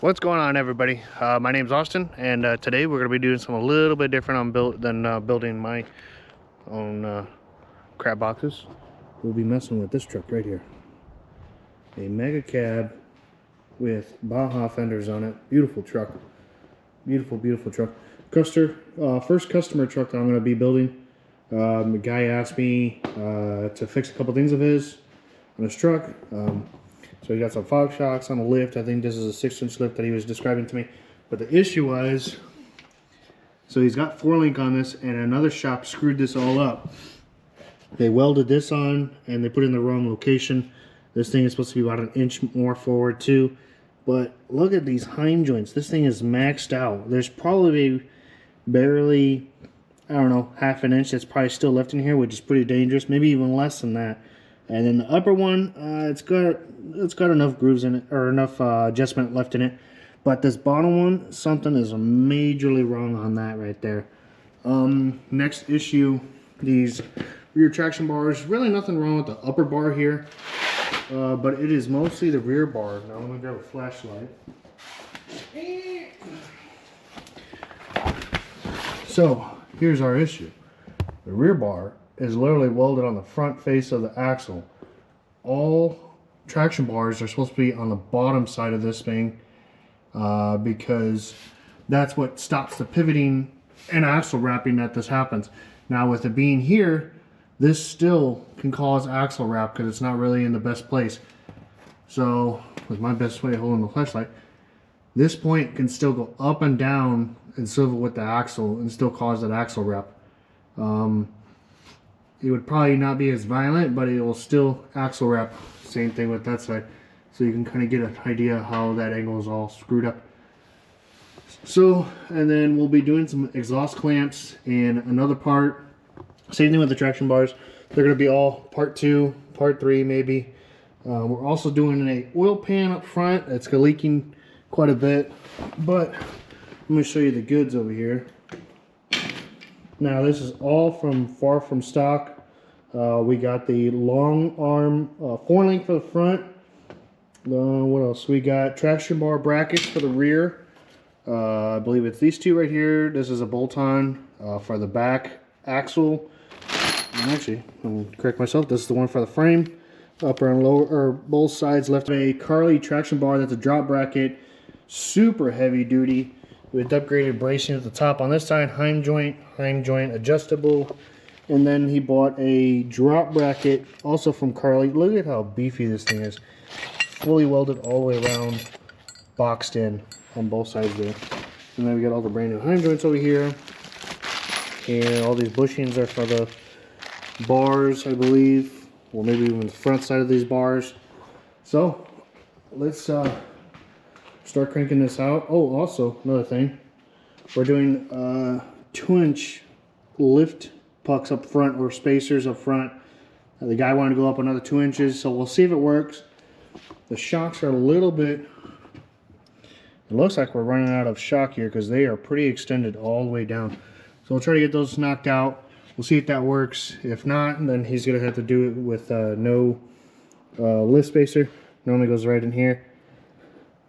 What's going on, everybody? My name's Austin, and today we're going to be doing something a little bit different than building my own crab boxes. We'll be messing with this truck right here. A mega cab with Baja fenders on it. Beautiful truck. Beautiful, beautiful truck. First customer truck that I'm going to be building. The guy asked me to fix a couple things of his on his truck. So he got some fog shocks on the lift. I think this is a 6-inch lift that he was describing to me. But the issue was, so he's got 4-link on this, and another shop screwed this all up. They welded this on, and they put it in the wrong location. This thing is supposed to be about an inch more forward too. But look at these hind joints. This thing is maxed out. There's probably barely, I don't know, half an inch that's probably still left in here, which is pretty dangerous. Maybe even less than that. And then the upper one, it's got enough grooves in it, or enough adjustment left in it. But this bottom one, something is majorly wrong on that right there. Next issue, these rear traction bars. Really nothing wrong with the upper bar here, but it is mostly the rear bar. Now I'm gonna grab a flashlight. So here's our issue. The rear bar is literally welded on the front face of the axle. All traction bars are supposed to be on the bottom side of this thing because that's what stops the pivoting and axle wrapping that this happens. Now with it being here, this still can cause axle wrap because it's not really in the best place. So with my best way of holding the flashlight, this point can still go up and down and swivel with the axle and still cause that axle wrap. It would probably not be as violent, but it will still axle wrap. Same thing with that side. So you can kind of get an idea how that angle is all screwed up. So, and then we'll be doing some exhaust clamps and another part. Same thing with the traction bars. They're going to be all part 2, part 3 maybe. We're also doing an oil pan up front. It's leaking quite a bit. But let me show you the goods over here. Now this is all far from stock. We got the long arm 4-link for the front. What else? We got traction bar brackets for the rear. I believe it's these two right here. This is a bolt-on for the back axle. And actually, I'm gonna correct myself. This is the one for the frame. Upper and lower, or both sides left. A Carly traction bar that's a drop bracket. Super heavy duty, with upgraded bracing at the top on this side, hind joint adjustable. And then he bought a drop bracket also from Carly. Look at how beefy this thing is. Fully welded all the way around, boxed in on both sides there. And then we got all the brand new hind joints over here. And all these bushings are for the bars, I believe. Or maybe even the front side of these bars. So let's start cranking this out. Oh, also another thing, we're doing 2-inch lift pucks up front, or spacers up front. The guy wanted to go up another 2 inches, so we'll see if it works. The shocks are a little bit, it looks like we're running out of shock here because they are pretty extended all the way down. So we'll try to get those knocked out. We'll see if that works. If not, then he's gonna have to do it with no lift spacer. Normally goes right in here.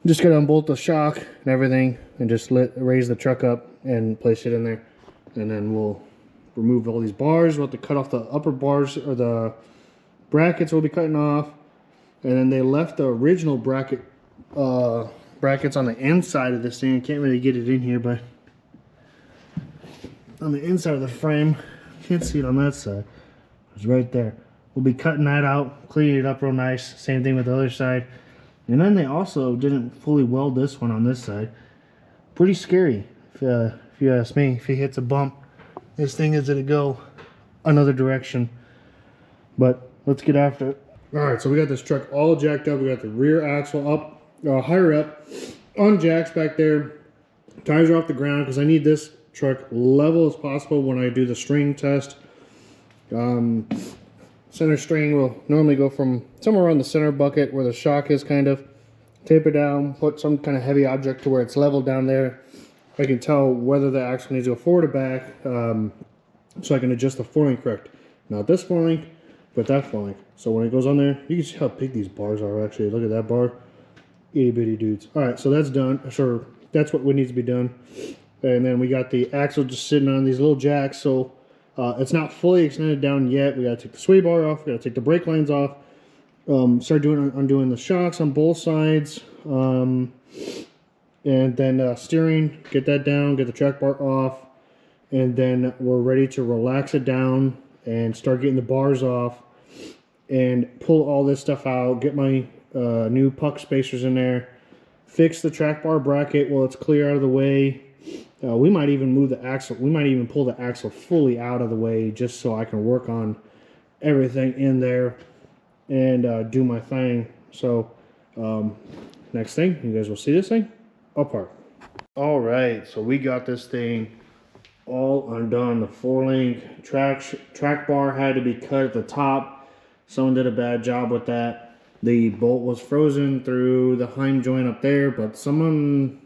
Just gotta unbolt the shock and everything and just raise the truck up and place it in there. And then we'll remove all these bars. We'll have to cut off the upper bars, or the brackets we'll be cutting off. And then they left the original brackets on the inside of this thing. I can't really get it in here, but on the inside of the frame, can't see it on that side. It's right there. We'll be cutting that out, cleaning it up real nice. Same thing with the other side. And then they also didn't fully weld this one on this side. Pretty scary, if you ask me. If he hits a bump, this thing is going to go another direction. But let's get after it. Alright, so we got this truck all jacked up. We got the rear axle up, higher up, on jacks back there. Tires are off the ground because I need this truck level as possible when I do the string test. Center string will normally go from somewhere around the center bucket where the shock is, kind of. Tape it down, put some kind of heavy object to where it's level down there. I can tell whether the axle needs to go forward or back, so I can adjust the 4-link correct. Not this 4-link, but that 4-link. So when it goes on there, you can see how big these bars are actually. Look at that bar. itty bitty dudes. All right, so that's done. Sure, that's what needs to be done. And then we got the axle just sitting on these little jacks, so it's not fully extended down yet. We got to take the sway bar off. We got to take the brake lines off. Start undoing the shocks on both sides. And then steering, get that down, get the track bar off. And then we're ready to relax it down and start getting the bars off and pull all this stuff out, get my new puck spacers in there, fix the track bar bracket while it's clear out of the way. We might even move the axle. We might even pull the axle fully out of the way just so I can work on everything in there and do my thing. So next thing, you guys will see this thing apart. All right, so we got this thing all undone. The 4-link track bar had to be cut at the top. Someone did a bad job with that. The bolt was frozen through the Heim joint up there, but someone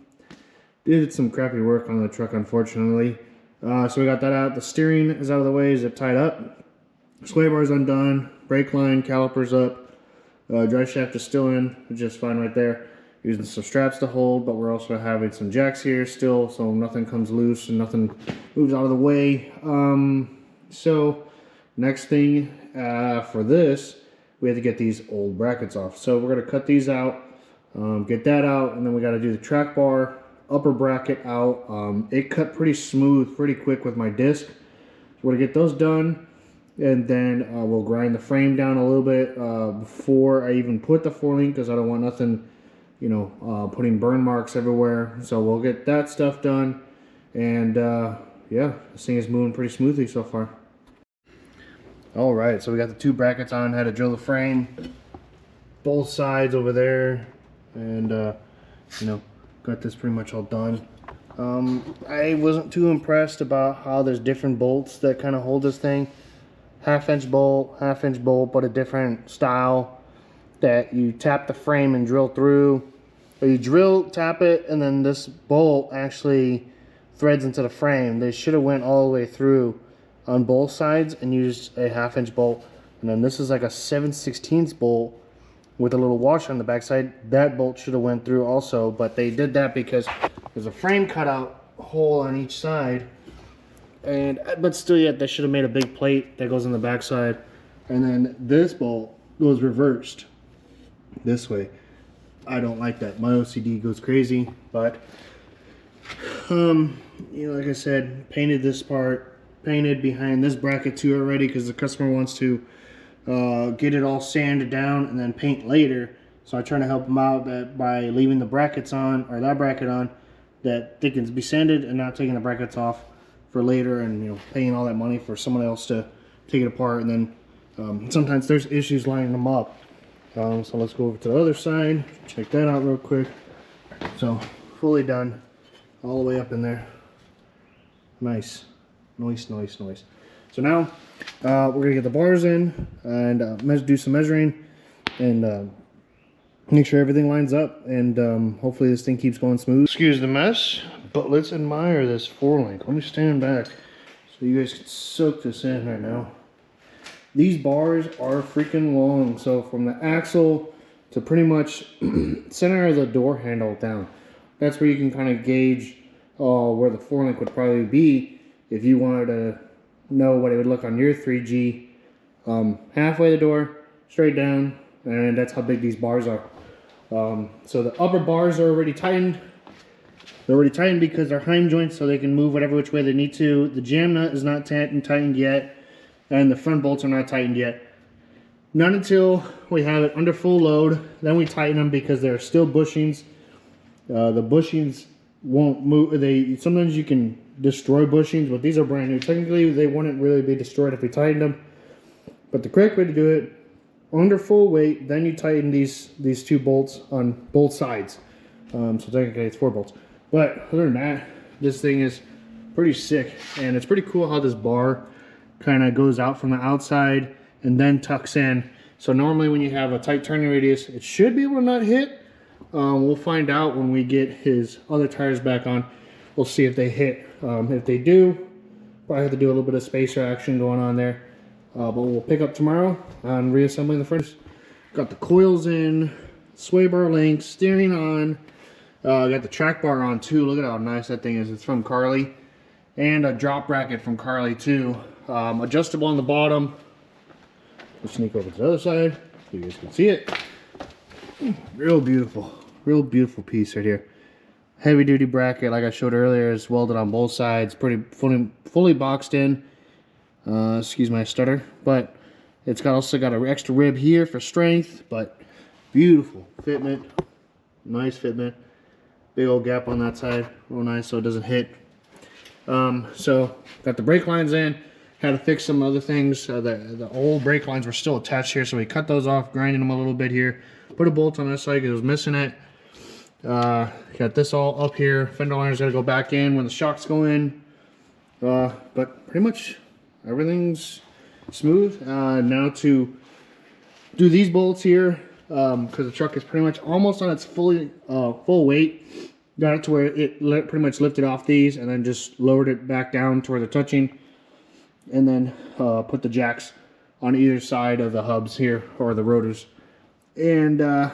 did some crappy work on the truck, unfortunately. So we got that out. The steering is out of the way, zip tied up. Sway bar is undone. Brake line, calipers up. Drive shaft is still in, just fine right there. Using some straps to hold, but we're also having some jacks here still, so nothing comes loose and nothing moves out of the way. So next thing for this, we have to get these old brackets off. So we're going to cut these out, get that out, and then we got to do the track bar upper bracket out. It cut pretty smooth, pretty quick with my disc. So we're going to get those done, and then we'll grind the frame down a little bit before I even put the 4-link, because I don't want nothing, you know, putting burn marks everywhere. So we'll get that stuff done, and yeah, this thing is moving pretty smoothly so far. All right, so we got the 2 brackets on. Had to drill the frame, both sides over there, and you know, got this pretty much all done. I wasn't too impressed about how there's different bolts that kind of hold this thing. Half-inch bolt, but a different style that you tap the frame and drill through. Or you drill, tap it, and then this bolt actually threads into the frame. They should have went all the way through on both sides and used a 1/2-inch bolt. And then this is like a 7/16 bolt with a little washer on the backside. That bolt should have went through also, but they did that because there's a frame cutout hole on each side. And but still, yet they should have made a big plate that goes on the backside. And then this bolt goes reversed this way. I don't like that. My OCD goes crazy, but you know, like I said, painted this part, painted behind this bracket too already, because the customer wants to get it all sanded down and then paint later. So I try to help them out that by leaving the brackets on, or that bracket on, that they can be sanded and not taking the brackets off for later, and you know, paying all that money for someone else to take it apart. And then sometimes there's issues lining them up. So let's go over to the other side, check that out real quick. So fully done, all the way up in there. Nice, nice, nice, nice. So now we're gonna get the bars in and do some measuring and make sure everything lines up, and hopefully this thing keeps going smooth. Excuse the mess, but let's admire this 4-link. Let me stand back so you guys can soak this in right now. These bars are freaking long. So from the axle to pretty much center of the door handle down, that's where you can kind of gauge where the 4-link would probably be if you wanted to know what it would look on your 3G. Halfway the door, straight down, and that's how big these bars are. So the upper bars are already tightened. They're already tightened because they're Heim joints, so they can move whatever which way they need to. The jam nut is not tightened yet, and the front bolts are not tightened yet. Not until we have it under full load, then we tighten them, because there are still bushings. The bushings won't move. Sometimes you can destroy bushings, but these are brand new. Technically, they wouldn't really be destroyed if we tightened them. But the correct way to do it, under full weight, then you tighten these 2 bolts on both sides. So technically it's 4 bolts. But other than that, this thing is pretty sick, and it's pretty cool how this bar kind of goes out from the outside and then tucks in. So normally when you have a tight turning radius, it should be able to not hit. We'll find out when we get his other tires back on. We'll see if they hit. If they do, probably have to do a little bit of spacer action going on there. But we'll pick up tomorrow on reassembling the furnace. Got the coils in. sway bar links, steering on. I got the track bar on too. Look at how nice that thing is. It's from Carly. And a drop bracket from Carly too. Adjustable on the bottom. We'll sneak over to the other side so you guys can see it. Real beautiful piece right here. Heavy duty bracket, like I showed earlier, is welded on both sides. Pretty fully boxed in. Excuse my stutter, but it's also got an extra rib here for strength. But beautiful fitment, nice fitment. Big old gap on that side, real nice, so it doesn't hit. So got the brake lines in. Had to fix some other things. The old brake lines were still attached here, so we cut those off, grinding them a little bit here. Put a bolt on this side because it was missing it. Got this all up here. Fender liner's got to go back in when the shocks go in. But pretty much everything's smooth. Now to do these bolts here, because the truck is pretty much almost on its full weight. Got it to where it pretty much lifted off these and then just lowered it back down to where they're touching. And then put the jacks on either side of the hubs here, or the rotors. And yeah,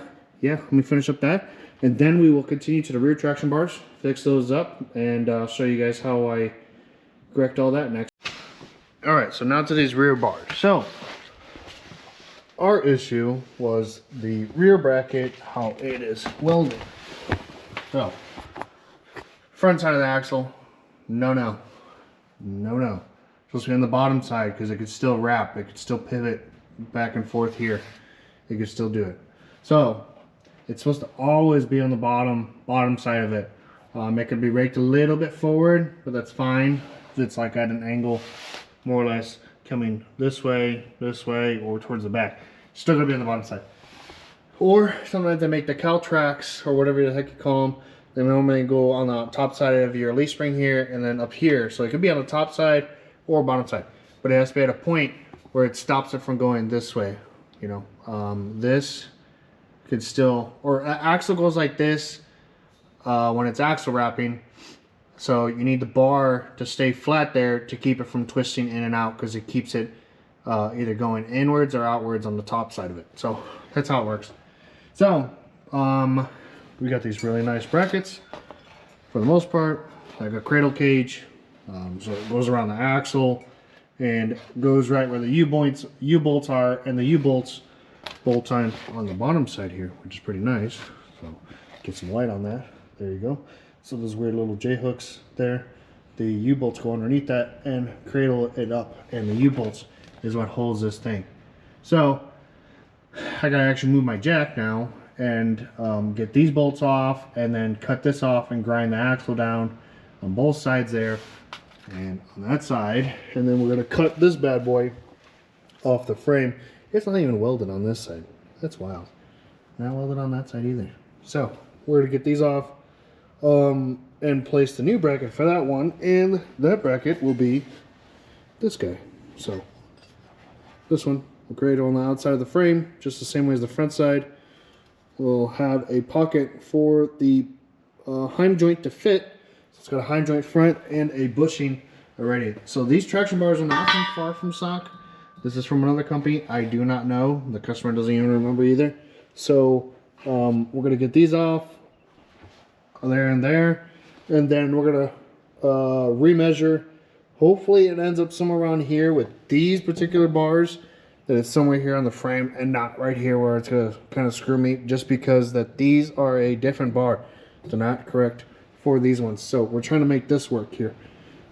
let me finish up that. And then we will continue to the rear traction bars, fix those up, and show you guys how I correct all that next. Alright, so now to these rear bars. So, our issue was the rear bracket, how it is welded. So, front side of the axle, no. Supposed to be on the bottom side because it could still wrap, it could still pivot back and forth here. It could still do it. So it's supposed to always be on the bottom side of it. It could be raked a little bit forward, but that's fine. It's like at an angle, more or less coming this way, or towards the back. Still gonna be on the bottom side. Or sometimes they make the cowl tracks, or whatever the heck you call them. They normally go on the top side of your leaf spring here, and then up here. So it could be on the top side or bottom side, but it has to be at a point where it stops it from going this way. You know, this could still, or axle goes like this when it's axle wrapping. So you need the bar to stay flat there to keep it from twisting in and out, because it keeps it either going inwards or outwards on the top side of it. So that's how it works. So we got these really nice brackets for the most part, like a cradle cage. So it goes around the axle and goes right where the U-bolts are, and the U-bolts bolt on the bottom side here, which is pretty nice. So get some light on that. There you go. So those weird little J-hooks there. The U-bolts go underneath that and cradle it up, and the U-bolts is what holds this thing. So I gotta actually move my jack now and get these bolts off, and then cut this off and grind the axle down on both sides there and on that side, and then we're going to cut this bad boy off the frame. It's not even welded on this side. That's wild. Not welded on that side either. So we're going to get these off and place the new bracket for that one, and that bracket will be this guy. So this one will create it on the outside of the frame, just the same way as the front side. We'll have a pocket for the heim joint to fit. It's got a heim joint front and a bushing already. So these traction bars are not from far from stock. This is from another company. I do not know. The customer doesn't even remember either. So we're going to get these off there and there. And then we're going to remeasure. Hopefully it ends up somewhere around here with these particular bars. That it's somewhere here on the frame and not right here where it's going to kind of screw me. Just because that these are a different bar. They're not correct for these ones. So we're trying to make this work here.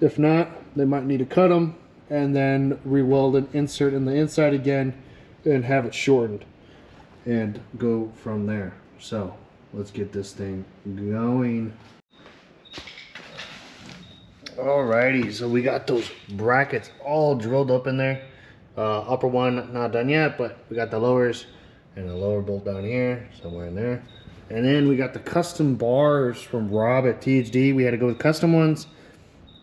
If not, they might need to cut them and then re-weld and insert in the inside again and have it shortened and go from there. So let's get this thing going. Alrighty, so we got those brackets all drilled up in there. Upper one not done yet, but we got the lowers and the lower bolt down here, somewhere in there. And then we got the custom bars from Rob at THD. We had to go with custom ones.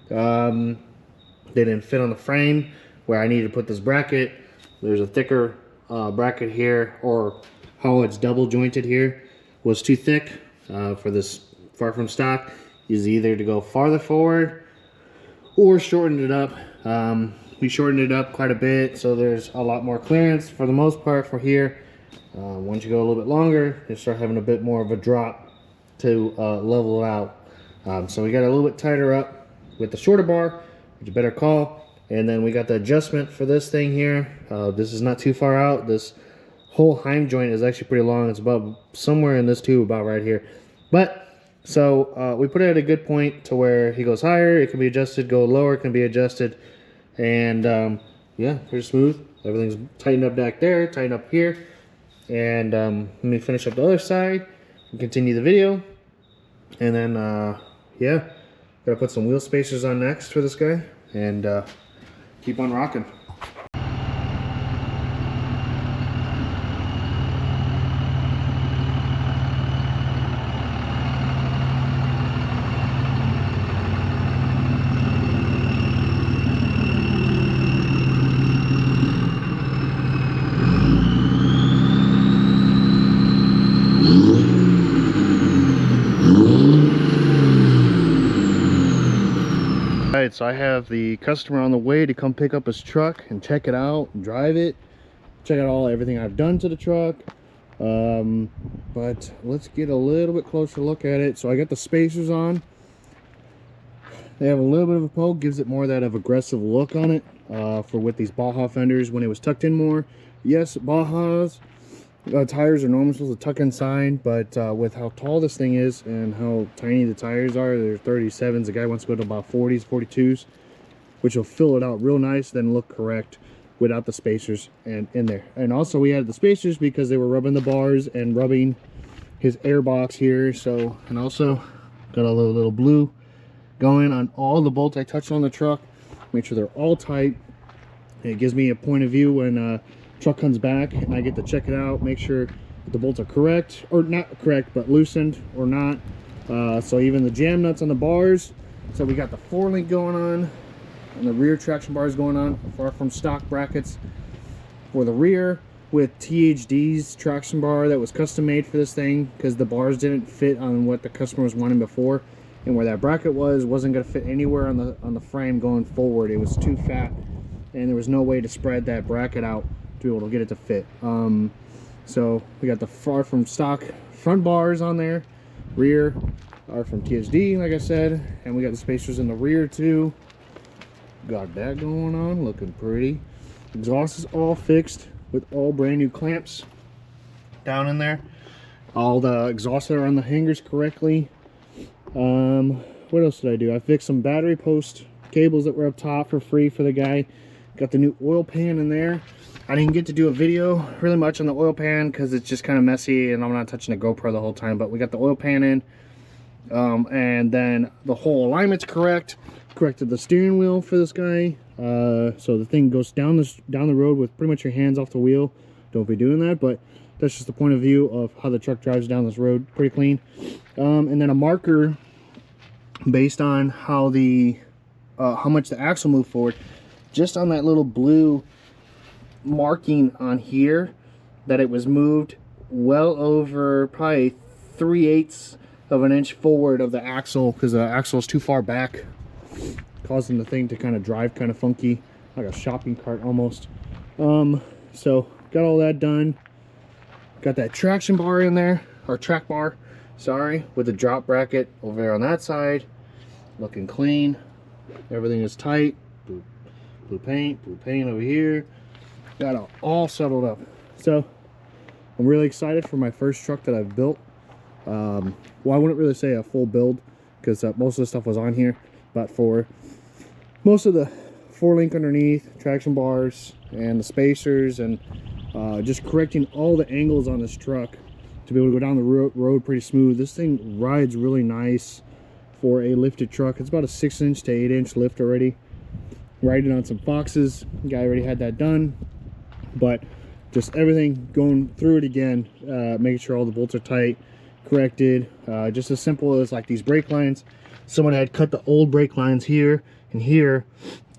They didn't fit on the frame where I needed to put this bracket. There's a thicker bracket here, or how it's double jointed here was too thick for this far from stock. Is either to go farther forward or shorten it up. We shortened it up quite a bit, so there's a lot more clearance for the most part for here. Once you go a little bit longer, you start having a bit more of a drop to level it out. So we got a little bit tighter up with the shorter bar, which is a better call. And then we got the adjustment for this thing here. This is not too far out. This whole Heim joint is actually pretty long. It's about somewhere in this tube, about right here. But so we put it at a good point to where he goes higher, it can be adjusted, go lower, it can be adjusted. And yeah, pretty smooth. Everything's tightened up back there, tightened up here. And let me finish up the other side and continue the video. And then yeah, gotta put some wheel spacers on next for this guy and keep on rocking. Alright, so I have the customer on the way to come pick up his truck and check it out and drive it, check out everything I've done to the truck. But let's get a little bit closer look at it. So I got the spacers on. They have a little bit of a poke, gives it more of that aggressive look on it for with these Baja fenders when it was tucked in more. Yes, Bajas tires are normally supposed to tuck inside, but with how tall this thing is and how tiny the tires are, they're 37s. The guy wants to go to about 40s, 42s, which will fill it out real nice, then look correct without the spacers and in there. And also we added the spacers because they were rubbing the bars and rubbing his air box here. So, and also got a little blue going on all the bolts I touched on the truck. Make sure they're all tight. It gives me a point of view when truck comes back and I get to check it out, make sure that the bolts are correct, or not correct, but loosened or not. So even the jam nuts on the bars. So we got the 4-link going on and the rear traction bars going on, far from stock brackets for the rear, with THD's traction bar that was custom made for this thing because the bars didn't fit on what the customer was wanting before, and where that bracket wasn't going to fit anywhere on the frame going forward. It was too fat and there was no way to spread that bracket out to be able to get it to fit. So we got the far from stock front bars on there, rear are from THD like I said, and we got the spacers in the rear too. Got that going on, looking pretty. Exhaust is all fixed with all brand new clamps down in there. All the exhausts are on the hangers correctly. What else did I do? I fixed some battery post cables that were up top for free for the guy. Got the new oil pan in there. I didn't get to do a video really much on the oil pan because it's just kind of messy and I'm not touching the GoPro the whole time, but we got the oil pan in. And then the whole alignment's correct. Corrected the steering wheel for this guy. So the thing goes down the road with pretty much your hands off the wheel. Don't be doing that, but that's just the point of view of how the truck drives down this road, pretty clean. And then a marker based on how much the axle moved forward, just on that little blue marking on here, that it was moved well over probably 3/8 of an inch forward of the axle, because the axle is too far back, causing the thing to kind of drive kind of funky, like a shopping cart almost. So got all that done. Got that traction bar in there, or track bar, sorry, with the drop bracket over there on that side, looking clean. Everything is tight. Blue paint over here. Got it all settled up. So I'm really excited for my first truck that I've built. Well, I wouldn't really say a full build because most of the stuff was on here, but for most of the 4-link underneath, traction bars and the spacers, and just correcting all the angles on this truck to be able to go down the road pretty smooth. This thing rides really nice for a lifted truck. It's about a 6-inch to 8-inch lift already. Riding on some Foxes, the guy already had that done, but just everything going through it again, making sure all the bolts are tight, corrected. Just as simple as like these brake lines. Someone had cut the old brake lines here and here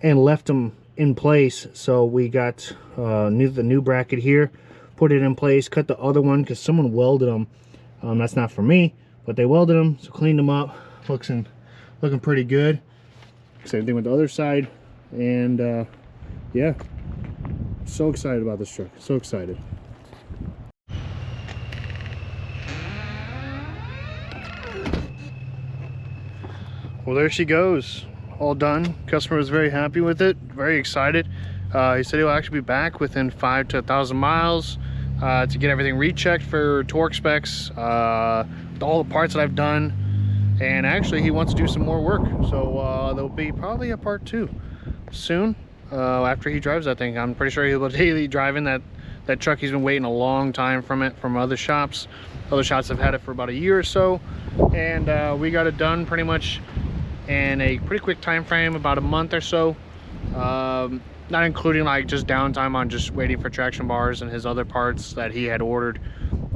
and left them in place, so we got the new bracket here, put it in place, cut the other one because someone welded them. That's not for me, but they welded them, so cleaned them up. Looking pretty good. Same thing with the other side. And yeah, so excited about this truck, so excited. Well, there she goes, all done. Customer was very happy with it, very excited. He said he'll actually be back within 5 to 1,000 miles to get everything rechecked for torque specs, all the parts that I've done, and actually he wants to do some more work. So there'll be probably a part 2 soon after he drives that thing. I'm pretty sure he'll be daily driving that truck. He's been waiting a long time from other shops. Other shops have had it for about a year or so, and we got it done pretty much in a pretty quick time frame, about a month or so, not including like just downtime on just waiting for traction bars and his other parts that he had ordered.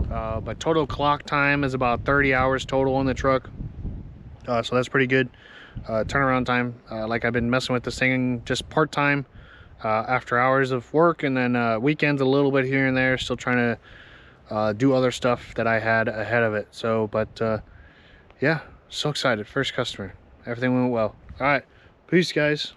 But total clock time is about 30 hours total on the truck, so that's pretty good. Turnaround time, like I've been messing with this thing just part-time after hours of work, and then weekends a little bit here and there, still trying to do other stuff that I had ahead of it. So but yeah, so excited. First customer, everything went well. All right, peace guys.